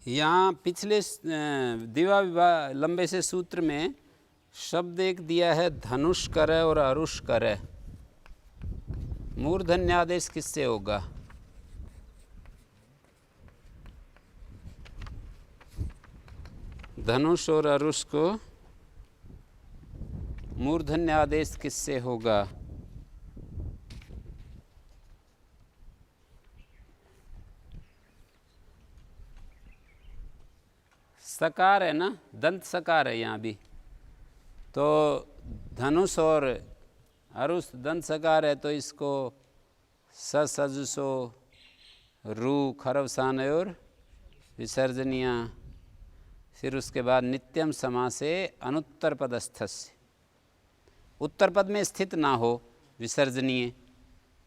यहाँ पिछले दिवा विवाह लंबे से सूत्र में शब्द एक दिया है धनुष करे और अरुष करे। मूर्धन्य आदेश किससे होगा? धनुष और अरुष को मूर्धन्य आदेश किससे होगा? सकार है ना, दंत सकार है यहाँ भी। तो धनुष और अरुष दंत सकार है, तो इसको सजुसो रू खरवसान और विसर्जनिया। फिर उसके बाद नित्यम समासे अनुत्तर पदस्थस्य। उत्तर पद में स्थित ना हो विसर्जनीय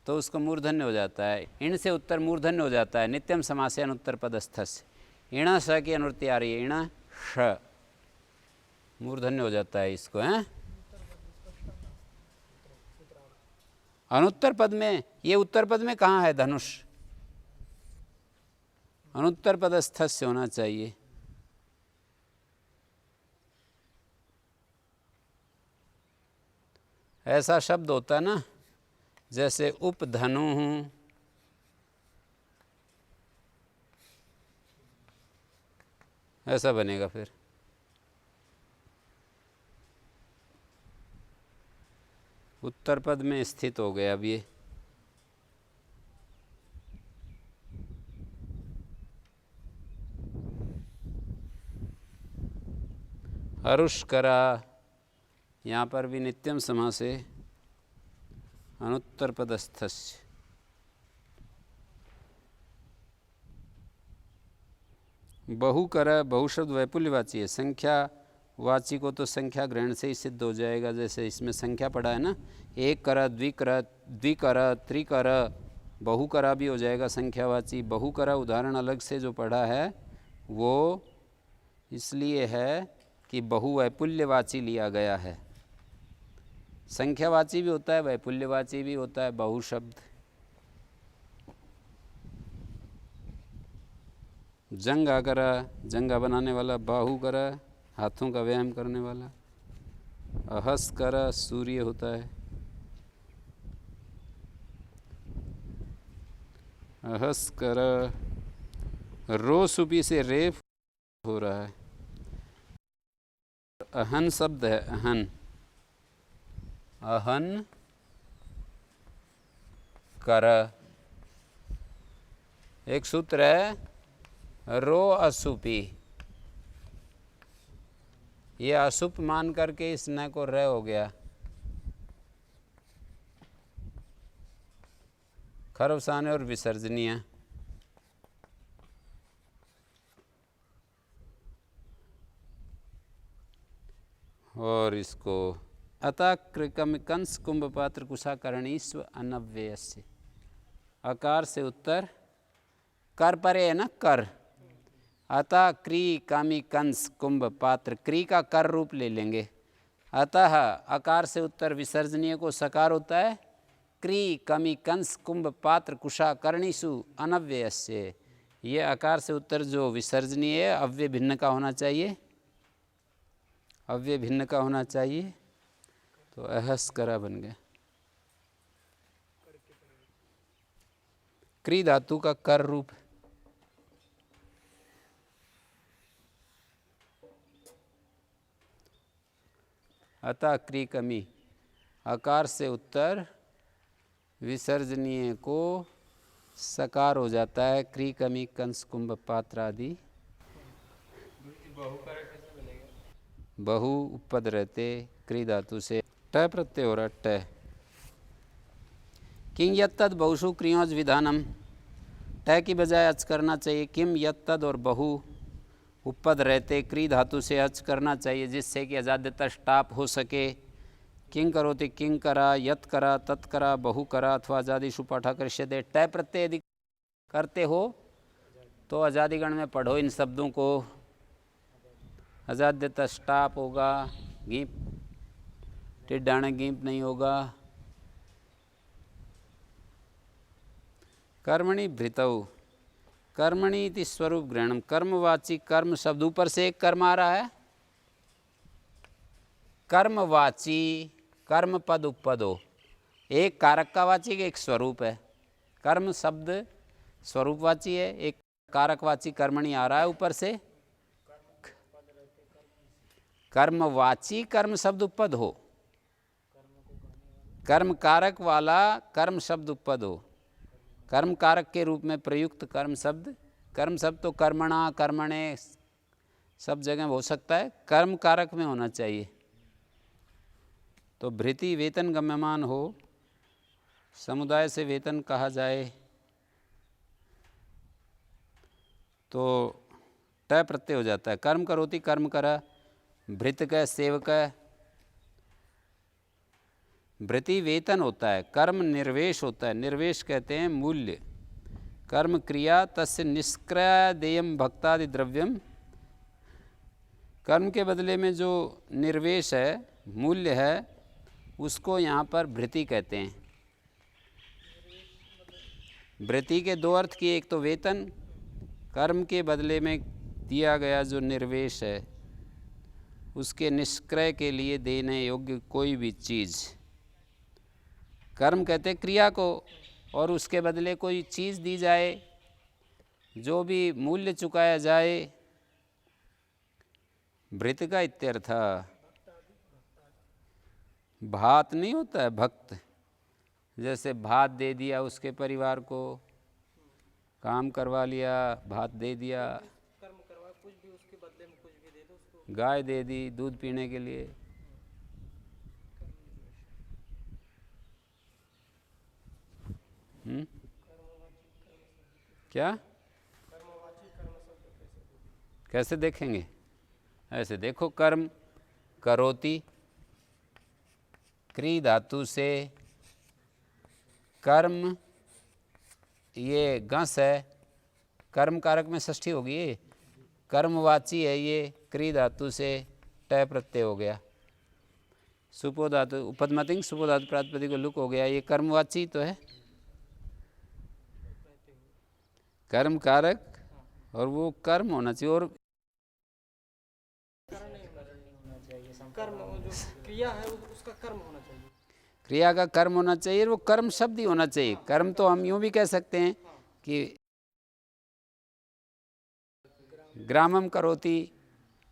तो उसको मूर्धन्य हो जाता है। इण से उत्तर मूर्धन्य हो जाता है। नित्यम समासे अनुत्तर पदस्थस्य। इण श की अनुवृत्ति आ रही है, इण श मूर्धन्य हो जाता है इसको, हैं। अनुत्तर पद में, ये उत्तर पद में कहाँ है धनुष? अनुत्तर पदस्थस्य होना चाहिए। ऐसा शब्द होता है ना, जैसे उपधनु हूँ, ऐसा बनेगा। फिर उत्तर पद में स्थित हो गया। अब ये अरुष करा, यहाँ पर भी नित्यम समासे अनुत्तर पदस्थस्य। बहु कर, बहु शब्द वैपुल्यवाची है। संख्या वाची को तो संख्या ग्रहण से ही सिद्ध हो जाएगा। जैसे इसमें संख्या पड़ा है ना, एक कर, द्विकर, त्रिकर, बहुकरा भी हो जाएगा संख्यावाची। बहुकरा उदाहरण अलग से जो पढ़ा है वो इसलिए है कि बहु वैपुल्यवाची लिया गया है। संख्यावाची भी होता है, वैपुल्यवाची भी होता है बहु शब्द। जंगा करा, जंगा बनाने वाला। बाहु करा, हाथों का व्यायाम करने वाला। अहस करा, सूर्य होता है। अहस करा, रो सुपी से रेफ हो रहा है। अहन शब्द है, अहन, अहन कर। एक सूत्र है रो असुपी, ये अशुप मान करके इस न को र हो गया। खरवसाने और विसर्जनीय। और इसको अतः कृकम कंस कुंभ पात्र कुशा करणीस्व अनव्ययस्य। अकार से उत्तर, कर परे है ना, कर। अतः क्री कामी कंस कुंभ पात्र, क्री का कर रूप ले लेंगे। अतः अकार से उत्तर विसर्जनीय को सकार होता है। क्री कमी कंस कुंभ पात्र कुशा कर्णिषु अनव्ययस्य। ये अकार से उत्तर जो विसर्जनीय है अव्यय भिन्न का होना चाहिए, अव्यय भिन्न का होना चाहिए। तो अहस्करा बन गया। क्री धातु का कर रूप। अतः क्री कमी, अकार से उत्तर विसर्जनीय को सकार हो जाता है। क्री कमी कंस कुंभ पात्र आदि। बहु उपद रहते क्री धातु से ट प्रत्यय हो रहा, ट। किंग यत्तद बहुषु क्रियोज विधानम, ट की बजाय अच करना चाहिए। किम यत्तद और बहु उपपद रहते क्री धातु से अच करना चाहिए, जिससे कि अजाद्यता स्टाप हो सके। किंग करोति किंग करा, यत करा, तत् करा, बहु करा अथवा अजादिषु पाठा करिष्यते। टय प्रत्यय यदि करते हो तो अजादिगण में पढ़ो इन शब्दों को, अजाद्यता स्टाप होगा, गीप टिड्डाणे गीप नहीं होगा। कर्मणि भृतौ, कर्मणि इति स्वरूप ग्रहणम, कर्मवाची कर्म शब्द, ऊपर से एक कर्म आ रहा है, कर्मवाची कर्म पद उपपदो, एक कारक का वाची एक स्वरूप है। कर्म शब्द स्वरूपवाची है, एक कारकवाची कर्मणि आ रहा है ऊपर से। कर्मवाची कर्म शब्द उपपद हो, कर्म कारक वाला कर्म शब्द उपपद हो, कर्म कारक के रूप में प्रयुक्त कर्म शब्द। कर्म शब्द तो कर्मणा कर्मणे सब जगह हो सकता है, कर्म कारक में होना चाहिए। तो भृति वेतन गम्यमान हो, समुदाय से वेतन कहा जाए तो ट प्रत्यय हो जाता है। कर्म करोति कर्म करा, भृत का सेवक, भृति वेतन होता है, कर्म निर्वेश होता है, निर्वेश कहते हैं मूल्य। कर्म क्रिया तस्य निष्क्रय देयम भक्तादि द्रव्यम, कर्म के बदले में जो निर्वेश है, मूल्य है, उसको यहाँ पर भृति कहते हैं। भृति के दो अर्थ किए, एक तो वेतन, कर्म के बदले में दिया गया जो निर्वेश है उसके निष्क्रय के लिए देने योग्य कोई भी चीज़। कर्म कहते क्रिया को, और उसके बदले कोई चीज़ दी जाए, जो भी मूल्य चुकाया जाए, भृत का इत्यर्थ। भात नहीं होता है भक्त, जैसे भात दे दिया उसके परिवार को, काम करवा लिया, भात दे दिया, कर्म करवा, कुछ भी उसके बदले में कुछ भी दे दो उसको, गाय दे दी दूध पीने के लिए। क्या कैसे देखेंगे? ऐसे देखो, कर्म करोति, क्री धातु से कर्म, ये गंस है, कर्म कारक में षष्ठी होगी, ये कर्मवाची है, ये क्री धातु से टय प्रत्यय हो गया। सुपो धातु उपपदमतिंग सुपो धातु प्रातिपदिक को लुक हो गया, ये कर्मवाची तो है, कर्म कारक, और वो कर्म होना चाहिए। और कर्म जो क्रिया है उसका कर्म होना चाहिए, क्रिया का कर्म होना चाहिए, वो कर्म शब्द ही होना चाहिए। कर्म तो हम यूँ भी कह सकते हैं कि ग्रामम करोति,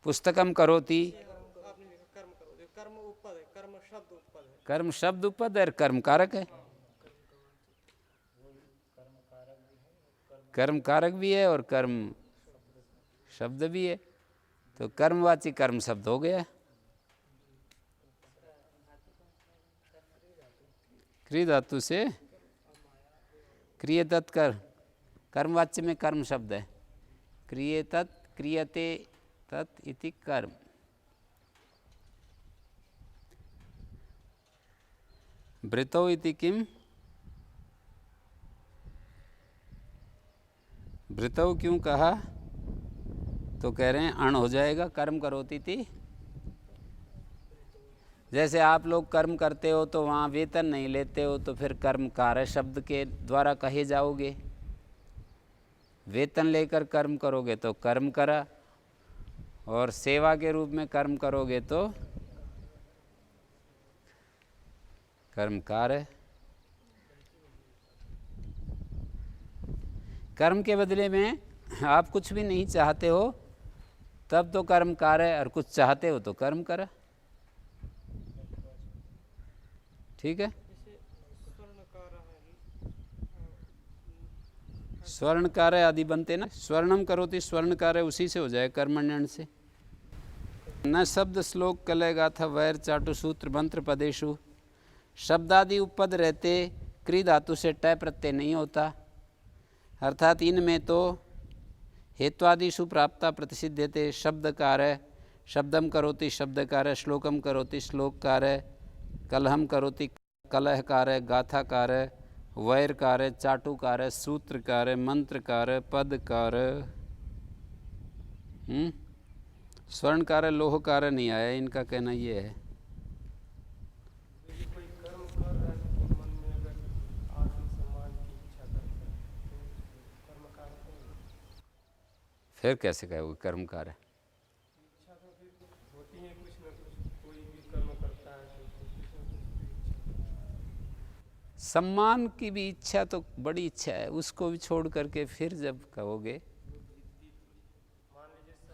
पुस्तकम करोति, कर्म करो, कर्म उपपद है, कर्म शब्द उपपद है, कर्म शब्द उपपद है, कर्म कारक है, कर्म कारक भी है और कर्म शब्द भी है, तो कर्मवाची कर्म शब्द हो गया। क्रिय धातु से क्रिय तत्कर, कर्मवाच्य में कर्म शब्द है, क्रिय तत् क्रियते तत् इति कर्म। भृतौ इति किम, भृतौ क्यों कहा, तो कह रहे हैं अण हो जाएगा, कर्म करोति थी। जैसे आप लोग कर्म करते हो तो वहाँ वेतन नहीं लेते हो, तो फिर कर्म कार्य शब्द के द्वारा कहे जाओगे। वेतन लेकर कर्म करोगे तो कर्म करा, और सेवा के रूप में कर्म करोगे तो कर्म कार्य। कर्म के बदले में आप कुछ भी नहीं चाहते हो तब तो कर्म कार्य, और कुछ चाहते हो तो कर्म करा। ठीक है, स्वर्ण कार्य आदि बनते ना, स्वर्णम करोति स्वर्ण कार्य उसी से हो जाए, कर्मण्यन से। न शब्द श्लोक कलय गाथा वैर चाटु सूत्र मंत्र पदेशु, शब्दादि उपपद रहते क्री धातु से टय प्रत्यय नहीं होता, अर्थात इनमें तो हेत्वादिषु प्राप्ता प्रतिषिध्यते शब्दकार शब्दम करोति शब्दकार श्लोकम करोति श्लोककार कलहम करोति कलहकार गाथाकार वैरकार चाटुकार सूत्रकार मंत्रकार पदकार। स्वर्णकार लोहकार नहीं आया, इनका कहना ये है। कोई कर्म कर रहा है तो मन में अगर आत्म सम्मान की इच्छा करता है तो कर्मकार फिर कैसे कहोगे कर्मकार है? इच्छा तो फिर होती है कुछ न कुछ, कोई भी कर्म करता है तो कुछ न कुछ इच्छा। सम्मान की भी इच्छा तो बड़ी इच्छा है, उसको भी छोड़ करके फिर जब कहोगे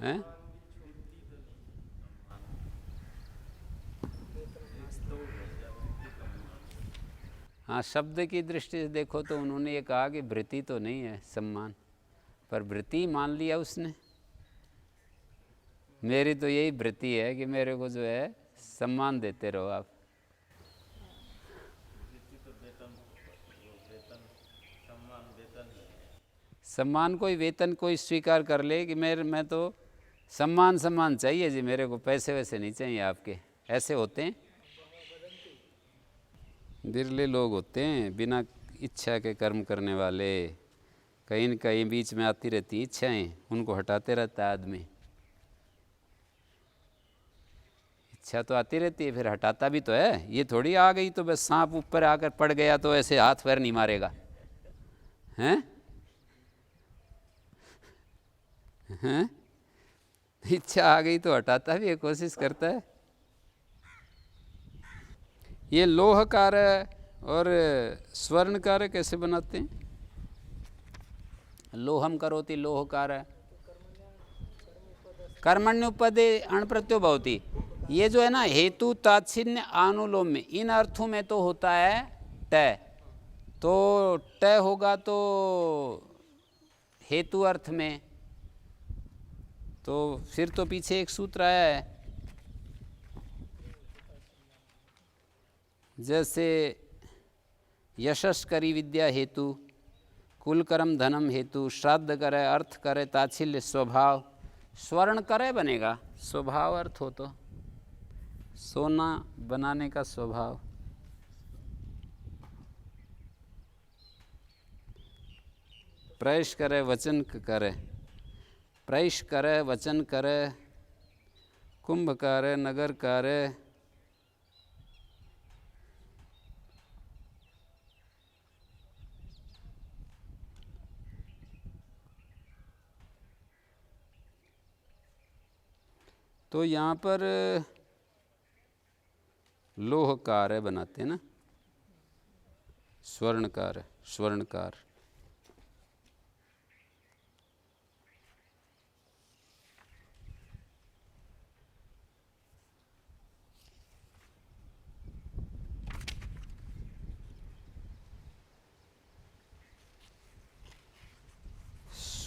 हैं? हाँ, शब्द की दृष्टि से देखो तो उन्होंने ये कहा कि वृत्ति तो नहीं है सम्मान, पर वृत्ति मान लिया उसने। मेरी तो यही वृत्ति है कि मेरे को जो है सम्मान देते रहो आप। सम्मान कोई वेतन कोई स्वीकार कर ले कि मैं तो सम्मान चाहिए जी, मेरे को पैसे वैसे नहीं चाहिए आपके, ऐसे होते हैं। बिरले लोग होते हैं बिना इच्छा के कर्म करने वाले। कहीं न कहीं बीच में आती रहती इच्छाएं, उनको हटाते रहता है आदमी। इच्छा तो आती रहती है, फिर हटाता भी तो है। ये थोड़ी आ गई तो बस सांप ऊपर आकर पड़ गया तो ऐसे हाथ पैर नहीं मारेगा, हैं? हैं? इच्छा आ गई तो हटाता भी है, कोशिश करता है। ये लोहकार और स्वर्णकार कैसे बनाते हैं? लोहम करोति लोहकार कर्मण्युपदे अणप्रत्यो भवति। ये जो है ना हेतु ताच्छिन्य अनुलोम में, इन अर्थों में तो होता है ट, तो ट होगा तो हेतु अर्थ में, तो फिर तो पीछे एक सूत्र आया है, जैसे यशस करी विद्या हेतु, कुल कर्म धनम हेतु, श्राद्ध करे अर्थ करे ताच्छिल्य स्वभाव, स्वर्ण करे बनेगा स्वभाव अर्थ हो तो सोना बनाने का स्वभाव। प्रयश करे वचन करे, प्रयश करे वचन करे, कुंभ करे नगर करे, तो यहाँ पर लोहकार बनाते हैं ना, स्वर्णकार स्वर्णकार।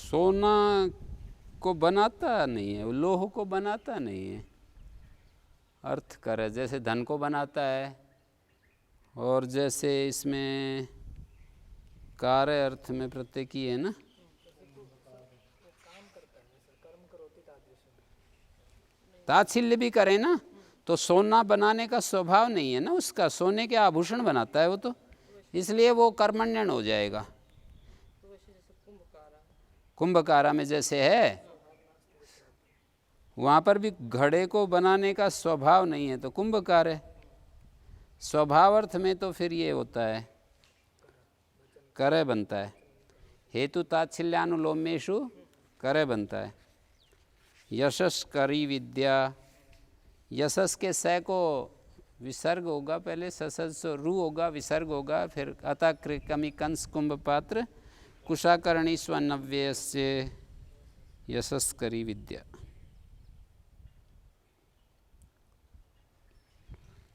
सोना को बनाता नहीं है, लोह को बनाता नहीं है, अर्थ करे जैसे धन को बनाता है, और जैसे इसमें कार्य अर्थ में प्रत्येकी है ना, ताच्छिल्य भी करे ना, तो सोना बनाने का स्वभाव नहीं है ना उसका, सोने के आभूषण बनाता है वो तो, इसलिए वो कर्मण्यन हो जाएगा। कुंभकारा में जैसे है, वहाँ पर भी घड़े को बनाने का स्वभाव नहीं है तो कुंभकार है। स्वभाव अर्थ में तो फिर ये होता है करे बनता है, हेतु ताच्छिल्यानुलोमेषु करे बनता है। यशस करी विद्या, यशस के स को विसर्ग होगा पहले, ससस रू होगा विसर्ग होगा, फिर अतः कमी कंस कुंभ पात्र कुशाकर्णी स्वनव्यस्य यशस करी विद्या।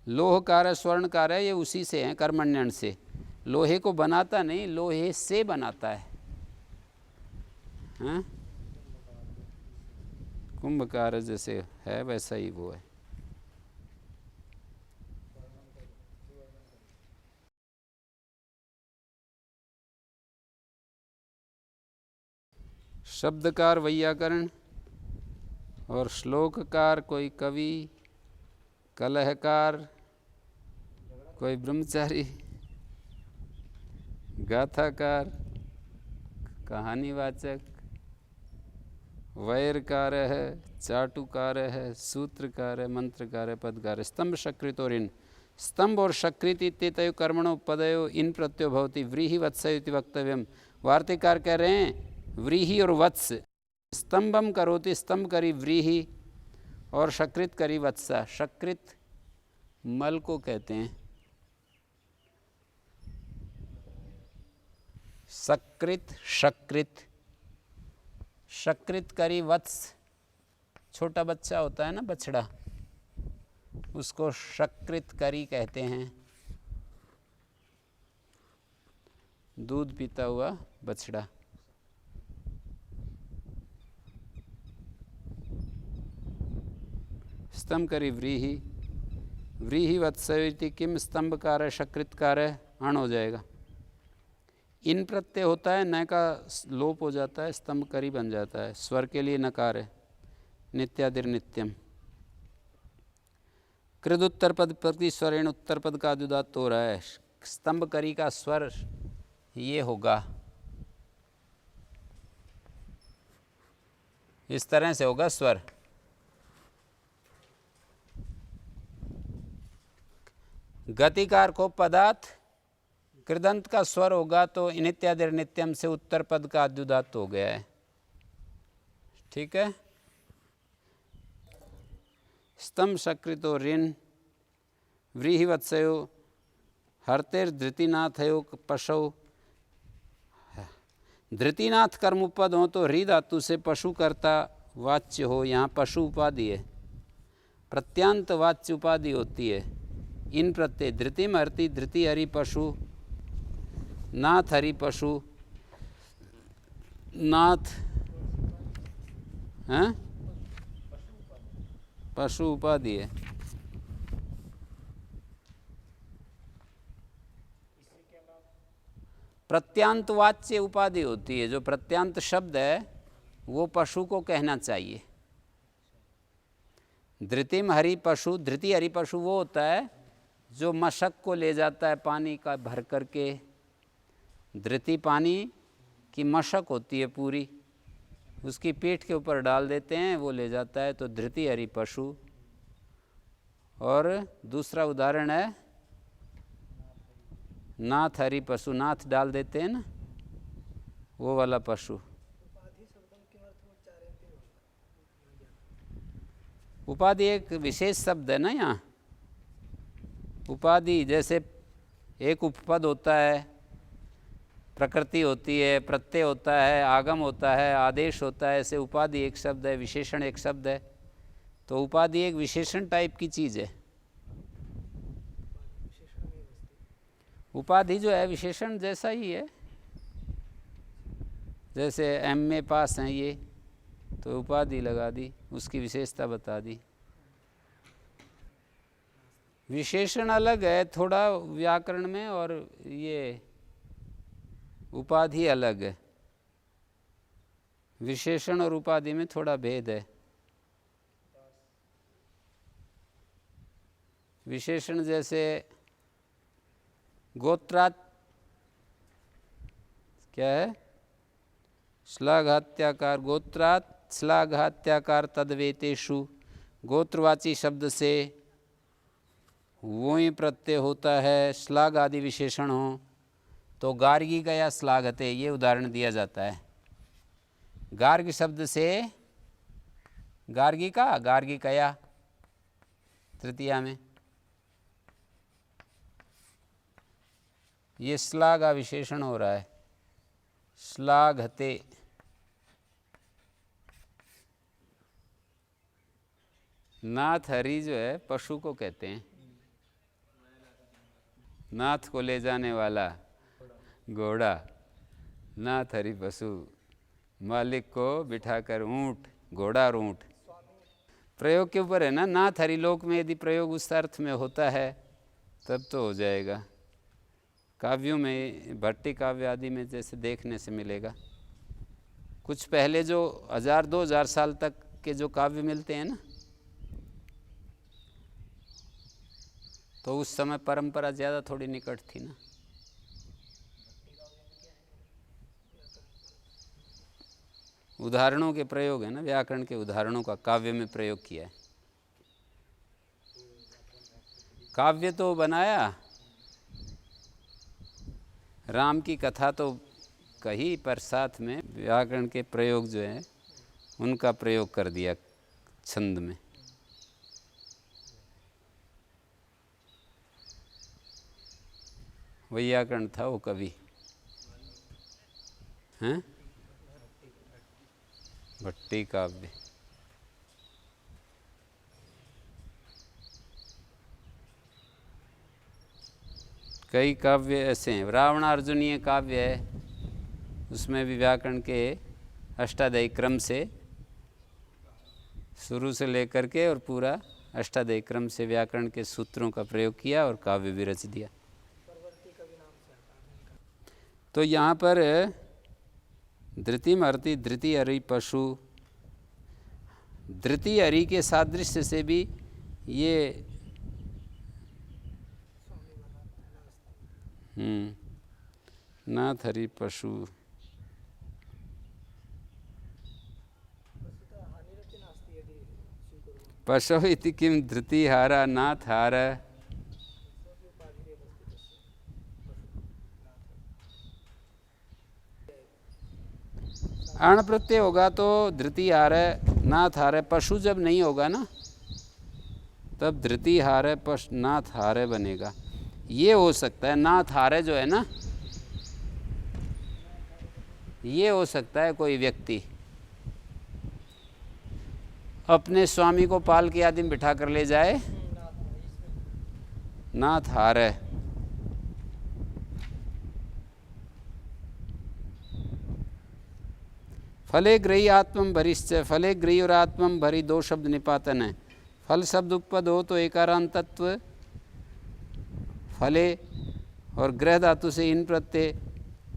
लोहकार स्वर्णकार है, ये उसी से हैं कर्मण्यन से। लोहे को बनाता नहीं, लोहे से बनाता है, हाँ? कुंभकार जैसे है वैसा ही वो है। शब्दकार वैयाकरण और श्लोककार कोई कवि, कलहकार कोई ब्रह्मचारी, गाथाकार कहानीवाचक, वैरकार है, चाटुकार है, सूत्रकार है, मंत्रकार है, पदकार है। स्तंभ शकृत और इन स्तंभ और शकृत इत्येतयो कर्मणो पदयो इन प्रत्यो भवति व्रीहि वत्स इति वक्तव्यम। वार्तिकार कह रहे हैं व्रीहि और वत्स, स्तंभम करोति स्तंभ करी व्रीहि और शकृत करी वत्सा। शकृत मल को कहते हैं, सकृत शकृत। शकृत करी वत्स, छोटा बच्चा होता है ना बछड़ा, उसको शकृत करी कहते हैं, दूध पीता हुआ बछड़ा। स्तंभ करी व्रीहि, व्रीहि वत्सविति किम स्तंभकार शकृतकार अण हो जाएगा। इन प्रत्यय होता है, न का लोप हो जाता है, स्तंभ करी बन जाता है। स्वर के लिए नकार है, नित्यादिर नित्यम। कृद उत्तर पद प्रति स्वरेण उत्तर पद का द्युदात्त हो रहा है। स्तंभ करी का स्वर ये होगा, इस तरह से होगा स्वर। गतिकार को पदार्थ कृदंत का स्वर होगा तो नित्यादिर नित्यम से उत्तर पद का अद्युदात्त हो गया है। ठीक है। स्तंभ शकृतो ऋण व्रीहि वत्सयो हर्तेर धृतिनाथयो पशु। धृतिनाथ कर्म पद हो तो ह्री धातु से पशु कर्ता वाच्य हो, यहाँ पशु उपाधि है, प्रत्यांत वाच्य उपाधि होती है। इन प्रत्यय धृतिम हरति धृति हरि पशु, नाथ हरि पशु, नाथ हैं पशु उपाधि है। प्रत्यांत वाच्य उपाधि होती है, जो प्रत्यांत शब्द है वो पशु को कहना चाहिए। धृतिम हरि पशु, धृति हरि पशु वो होता है जो मशक को ले जाता है पानी का भर करके। धृति पानी की मशक होती है पूरी, उसकी पीठ के ऊपर डाल देते हैं, वो ले जाता है, तो धृति हरि पशु। और दूसरा उदाहरण है नाथ हरि पशु, नाथ डाल देते हैं ना, वो वाला पशु। उपाधि एक विशेष शब्द है ना यहाँ। उपाधि जैसे एक उपपद होता है, प्रकृति होती है, प्रत्यय होता है, आगम होता है, आदेश होता है, ऐसे उपाधि एक शब्द है, विशेषण एक शब्द है। तो उपाधि एक विशेषण टाइप की चीज़ है। उपाधि जो है विशेषण जैसा ही है। जैसे एमए पास हैं ये, तो उपाधि लगा दी, उसकी विशेषता बता दी। विशेषण अलग है थोड़ा व्याकरण में, और ये उपाधि अलग है। विशेषण और उपाधि में थोड़ा भेद है। विशेषण जैसे गोत्रात् क्या है, श्लाघात्याकार, गोत्रात् श्लाघात्याकार तद्वेतेषु। गोत्रवाची शब्द से वो ही प्रत्यय होता है, श्लाघ आदि विशेषण हो तो गार्गी गया श्लाघते, ये उदाहरण दिया जाता है। गार्ग शब्द से गार्गी का, गार्गी कया तृतीया में, ये श्लाघा विशेषण हो रहा है, श्लाघते। नाथ हरि जो है पशु को कहते हैं, नाथ को ले जाने वाला घोड़ा, नाथ हरि पशु। मालिक को बिठाकर ऊंट, घोड़ा और ऊंट, प्रयोग के ऊपर है ना। नाथ हरि लोक में यदि प्रयोग उस अर्थ में होता है तब तो हो जाएगा। काव्यों में, भट्टी काव्य आदि में जैसे देखने से मिलेगा। कुछ पहले जो 1000-2000 साल तक के जो काव्य मिलते हैं ना, तो उस समय परंपरा ज़्यादा थोड़ी निकट थी ना। उदाहरणों के प्रयोग है ना, व्याकरण के उदाहरणों का काव्य में प्रयोग किया है। काव्य तो बनाया, राम की कथा तो कही, पर साथ में व्याकरण के प्रयोग जो है उनका प्रयोग कर दिया छंद में। वैयाकरण था वो कवि, हैं? भट्टी काव्य। कई काव्य ऐसे हैं। रावणार्जुनीय काव्य है, उसमें भी व्याकरण के अष्टाध्यायी क्रम से शुरू से लेकर के और पूरा अष्टाध्यायी क्रम से व्याकरण के सूत्रों का प्रयोग किया और काव्य भी रच दिया। तो यहाँ पर धृतिम अर्ति धृति अरि पशु, धृति अरि के सादृश्य से भी ये नाथ हरि पशु, पशु इति किम धृति हारा नाथ हार। अण प्रत्यय होगा तो धृति हार नाथ हार। पशु जब नहीं होगा ना, तब धृति हार नाथ हार बनेगा। ये हो सकता है नाथ हारे जो है ना, ये हो सकता है कोई व्यक्ति अपने स्वामी को पाल के आदि में बिठा कर ले जाए, नाथ हारे। फले ग्रही आत्मम भरिश्च, फले ग्रही और आत्मम भरी दो शब्द निपातन है। फल शब्द उपपद हो तो एकारांत तत्व फले और ग्रह धातु से इन प्रत्यय,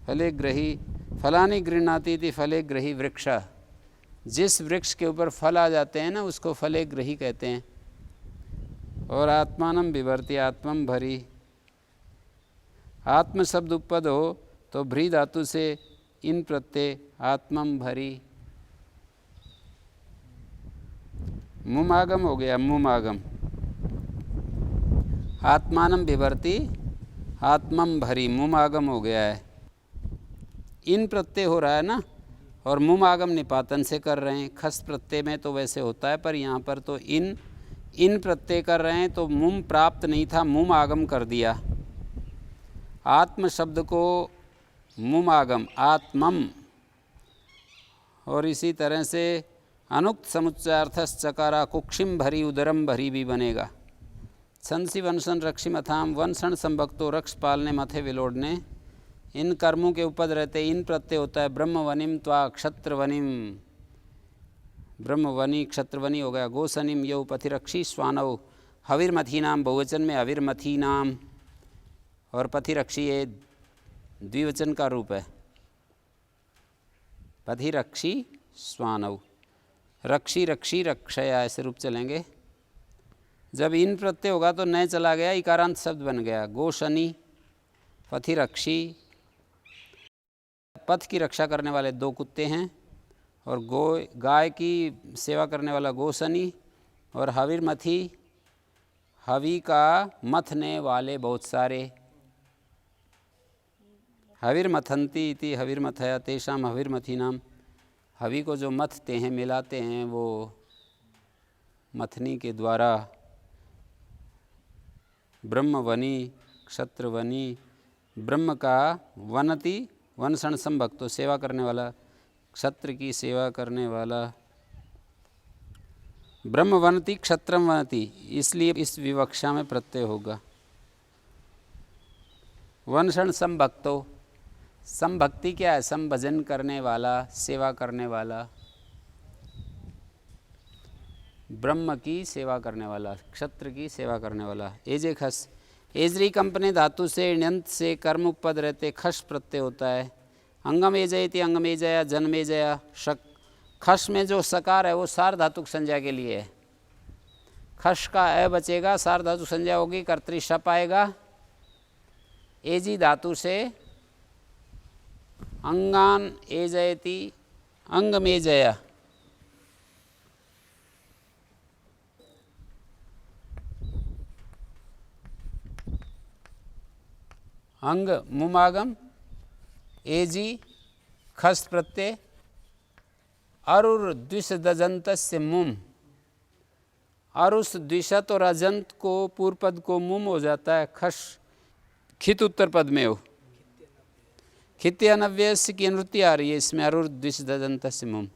फले ग्रही, फलानी गृह्णाति थी फले ग्रही वृक्ष। जिस वृक्ष के ऊपर फल आ जाते हैं ना, उसको फले ग्रही कहते हैं। और आत्मानम विवर्ति, आत्मम भरी, आत्म शब्द उपपद हो तो भ्री धातु से इन प्रत्यय, आत्मम भरी। मुमागम हो गया, मुमागम। आत्मानम विवर्ति, आत्मम भरी, मुमागम हो गया है। इन प्रत्यय हो रहा है ना, और मुमागम निपातन से कर रहे हैं। खस प्रत्यय में तो वैसे होता है, पर यहाँ पर तो इन प्रत्यय कर रहे हैं, तो मुम प्राप्त नहीं था, मुम आगम कर दिया। आत्म शब्द को मुम आगम, आत्मम। और इसी तरह से अनुक्त समुच्चार्थस चकारा, कुक्षिम भरी उदरम भरी भी बनेगा। संसी वंशन रक्षिम अथाम, वंशन संभक्तो रक्ष पालने मथे विलोड़ने। इन कर्मों के उपद रहते इन प्रत्यय होता है। ब्रह्मवनिम त्वा क्षत्रवनिम, ब्रह्मवनी क्षत्रवनी हो गया। गोसनिम यौ पथिरक्षी स्वानव, हविर्मथीनाम बहुवचन में हविर्मथीनाम, और पथिरक्षी ये द्विवचन का रूप है। पथिरक्षी स्वानव, रक्षी रक्षी रक्षया ऐसे रूप चलेंगे। जब इन प्रत्यय होगा तो नए चला गया, इकारांत शब्द बन गया। गोशनि, पथिरक्षी, पथ की रक्षा करने वाले दो कुत्ते हैं, और गाय की सेवा करने वाला गोसनी, और हविर्मथी, हवि का मथने वाले बहुत सारे। हविर्मथंती इति हविर्मथया तेषाम हविर्मथी नाम। हवि को जो मथते हैं, मिलाते हैं, वो मथनी के द्वारा। ब्रह्मवनी, क्षत्रवनी, ब्रह्म का वनति, वनसण संभक्तो सेवा करने वाला, क्षत्र की सेवा करने वाला। ब्रह्म वनति क्षत्रम वनति, इसलिए इस विवक्षा में प्रत्यय होगा। वनसण संभक्तो, संभक्ति क्या है? संभजन करने वाला, सेवा करने वाला। ब्रह्म की सेवा करने वाला, क्षत्र की सेवा करने वाला। एजे खस, एजरी कंपनी धातु से ण्यंत से कर्म उपद रहते खस प्रत्यय होता है। अंगमेजयति अंगमेजया जन्मेजया शक। खस में जो सकार है वो सार धातुक संज्ञा के लिए है। खस का अ बचेगा, सार धातु संज्ञा होगी, कर्तरी शप आएगा। एजी धातु से अंगान एजयति अंगमेजया। अंग मुमागम एजी खस प्रत्यय अरुर द्विष दजंत से मुम। अरुस द्विषत और अजंत को पूर्व पद को मुम हो जाता है, खस खित उत्तर पद में हो। खित्य अनव्यय की अनुवृत्ति आ रही है इसमें, अरुर द्विष दजंत से मुम।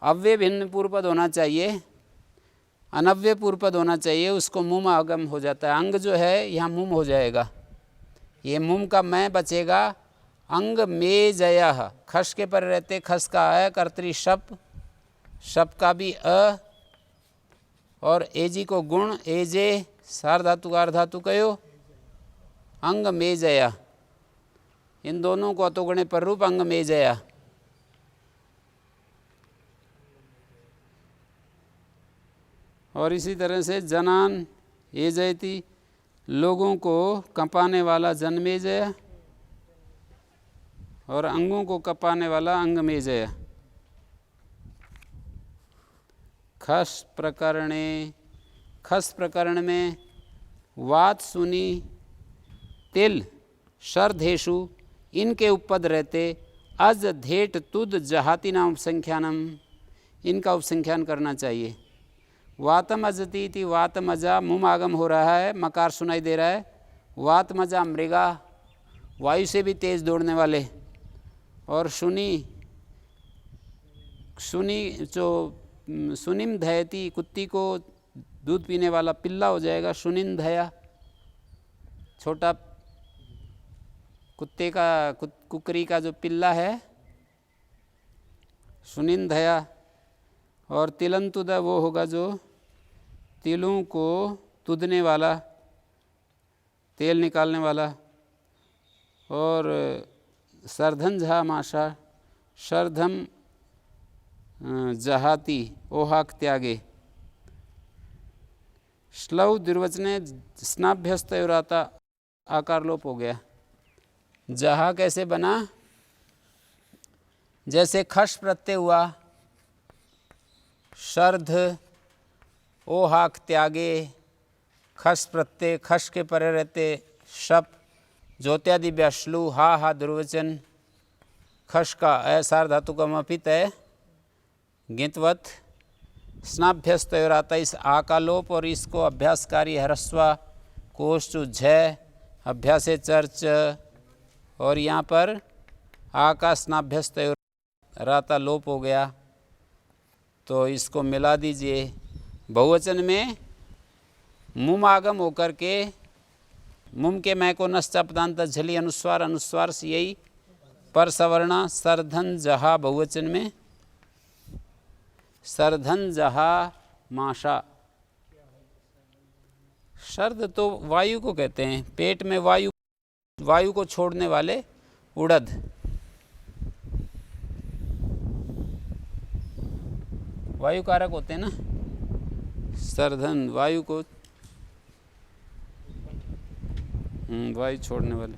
अव्यय भिन्न पूर्व पद होना चाहिए, अनव्यय पूर्व पद होना चाहिए, उसको मुम आगम हो जाता है। अंग जो है यहाँ मुम हो जाएगा, ये मुम का मैं बचेगा। अंग में जया, खस के पर रहते खस का अ, कर्तरी शप, शप का भी अ, और एजी को गुण एजे सार धातु कार धातु कयो अंग में जया। इन दोनों को अतोगुणे पर रूप अंग में जया। और इसी तरह से जनान एजयति, लोगों को कंपाने वाला जन्मेजय, और अंगों को कपाने वाला अंगमेजय। खस प्रकरणे, खस प्रकरण में वात सुनी तिल शर्धेशु इनके उपपद रहते अज धेट तुद जहाती नाम उपसंख्यानम, इनका उपसंख्यान करना चाहिए। वातम अजती थी, वातम अजा मुम आगम हो रहा है, मकार सुनाई दे रहा है। वातमजा मृगा, वायु से भी तेज दौड़ने वाले। और सुनी, सुनी जो सुनिम धयती, कुत्ती को दूध पीने वाला पिल्ला हो जाएगा सुनिन धया। छोटा कुत्ते का कुकरी का जो पिल्ला है सुनिन धया। और तिलंतुद वो होगा जो तिलों को तुदने वाला, तेल निकालने वाला। और सर्धन झा माशा, शर्धम जहाती ओहाक त्यागे। श्लव द्विर्वचने स्नाभ्यस्त आता आकार लोप हो गया। जहा कैसे बना, जैसे खस प्रत्यय हुआ, शर्ध ओहाक त्यागे, खस प्रत्यय खस के परे रहते शप, ज्योत्यादि व्याश्लु हा हा दुर्वचन, खस का असार धातु का मपित है गितवत, स्नाभ्यस्त आता इस आ का लोप। और इसको अभ्यासकारी हरस्वा कोष्ठ झ अभ्यासे चर्च, और यहाँ पर आ का स्नाभ्यस्त राता लोप हो गया, तो इसको मिला दीजिए। बहुवचन में मुम आगम होकर के मुम के मैं को नश्चा पदांत झली अनुस्वार, अनुस्वार से यही पर सवर्णा सर्धन जहा। बहुवचन में सर्धन जहा माशा। शर्ध तो वायु को कहते हैं, पेट में वायु, वायु को छोड़ने वाले उड़द। वायु कारक होते हैं ना, सर्धन वायु को वायु छोड़ने वाले।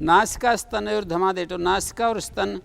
नासिका स्तन और धमादेटो, नासिका और स्तन